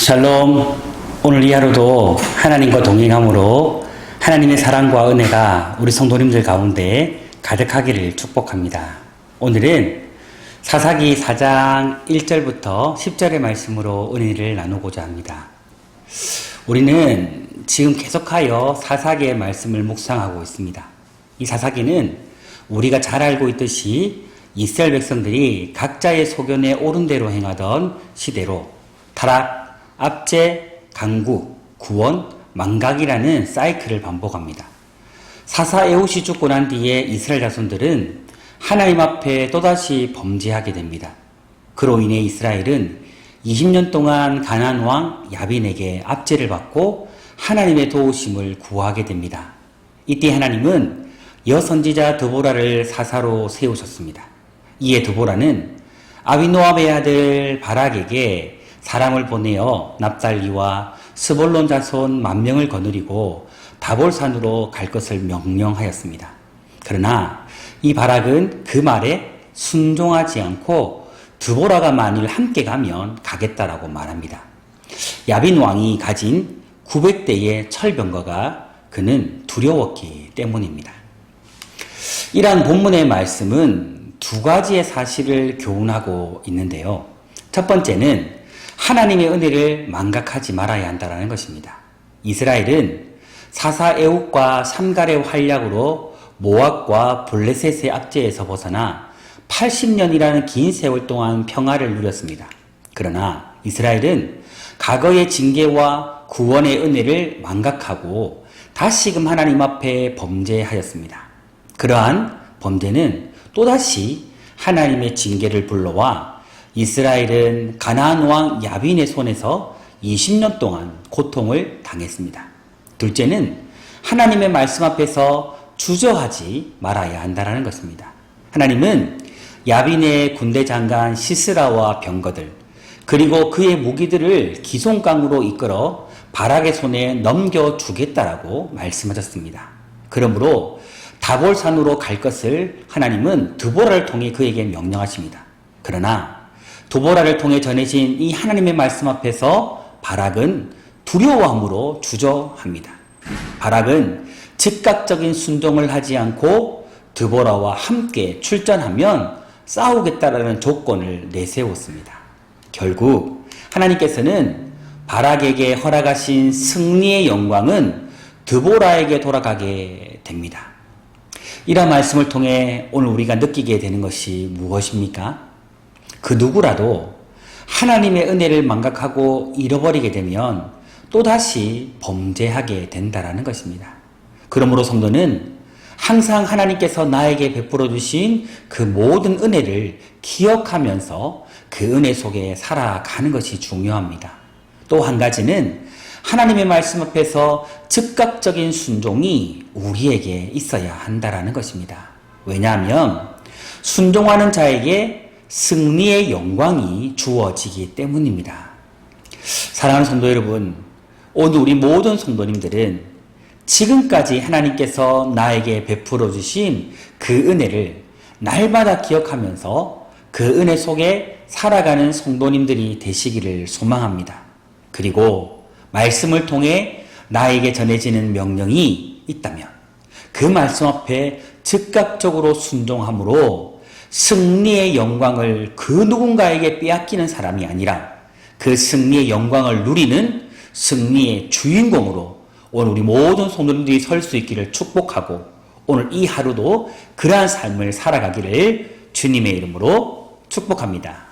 샬롬. 오늘 이 하루도 하나님과 동행함으로 하나님의 사랑과 은혜가 우리 성도님들 가운데 가득하기를 축복합니다. 오늘은 사사기 4장 1절부터 10절의 말씀으로 은혜를 나누고자 합니다. 우리는 지금 계속하여 사사기의 말씀을 묵상하고 있습니다. 이 사사기는 우리가 잘 알고 있듯이 이스라엘 백성들이 각자의 소견에 옳은 대로 행하던 시대로 타락, 압제, 강구, 구원, 망각이라는 사이클을 반복합니다. 사사 에훗이 죽고 난 뒤에 이스라엘 자손들은 하나님 앞에 또다시 범죄하게 됩니다. 그로 인해 이스라엘은 20년 동안 가나안 왕 야빈에게 압제를 받고 하나님의 도우심을 구하게 됩니다. 이때 하나님은 여선지자 드보라를 사사로 세우셨습니다. 이에 드보라는 아비노압의 아들 바락에게 사람을 보내어 납달리와 스볼론 자손 10,000명을 거느리고 다볼산으로 갈 것을 명령하였습니다. 그러나 이 바락은 그 말에 순종하지 않고 드보라가 만일 함께 가면 가겠다라고 말합니다. 야빈 왕이 가진 900대의 철병거가 그는 두려웠기 때문입니다. 이러한 본문의 말씀은 두 가지의 사실을 교훈하고 있는데요. 첫 번째는 하나님의 은혜를 망각하지 말아야 한다는 것입니다. 이스라엘은 사사 에훗과 삼갈의 활약으로 모압과 블레셋의 압제에서 벗어나 80년이라는 긴 세월 동안 평화를 누렸습니다. 그러나 이스라엘은 과거의 징계와 구원의 은혜를 망각하고 다시금 하나님 앞에 범죄하였습니다. 그러한 범죄는 또다시 하나님의 징계를 불러와 이스라엘은 가나안 왕 야빈의 손에서 20년 동안 고통을 당했습니다. 둘째는 하나님의 말씀 앞에서 주저하지 말아야 한다는 것입니다. 하나님은 야빈의 군대 장관 시스라와 병거들 그리고 그의 무기들을 기송강으로 이끌어 바락의 손에 넘겨주겠다라고 말씀하셨습니다. 그러므로 다볼산으로 갈 것을 하나님은 드보라를 통해 그에게 명령하십니다. 그러나 드보라를 통해 전해진 이 하나님의 말씀 앞에서 바락은 두려워함으로 주저합니다. 바락은 즉각적인 순종을 하지 않고 드보라와 함께 출전하면 싸우겠다라는 조건을 내세웠습니다. 결국 하나님께서는 바락에게 허락하신 승리의 영광은 드보라에게 돌아가게 됩니다. 이런 말씀을 통해 오늘 우리가 느끼게 되는 것이 무엇입니까? 그 누구라도 하나님의 은혜를 망각하고 잃어버리게 되면 또다시 범죄하게 된다는 것입니다. 그러므로 성도는 항상 하나님께서 나에게 베풀어 주신 그 모든 은혜를 기억하면서 그 은혜 속에 살아가는 것이 중요합니다. 또 한 가지는 하나님의 말씀 앞에서 즉각적인 순종이 우리에게 있어야 한다는 것입니다. 왜냐하면 순종하는 자에게 승리의 영광이 주어지기 때문입니다. 사랑하는 성도 여러분, 오늘 우리 모든 성도님들은 지금까지 하나님께서 나에게 베풀어 주신 그 은혜를 날마다 기억하면서 그 은혜 속에 살아가는 성도님들이 되시기를 소망합니다. 그리고 말씀을 통해 나에게 전해지는 명령이 있다면 그 말씀 앞에 즉각적으로 순종함으로 승리의 영광을 그 누군가에게 빼앗기는 사람이 아니라 그 승리의 영광을 누리는 승리의 주인공으로 오늘 우리 모든 성도님들이 설 수 있기를 축복하고 오늘 이 하루도 그러한 삶을 살아가기를 주님의 이름으로 축복합니다.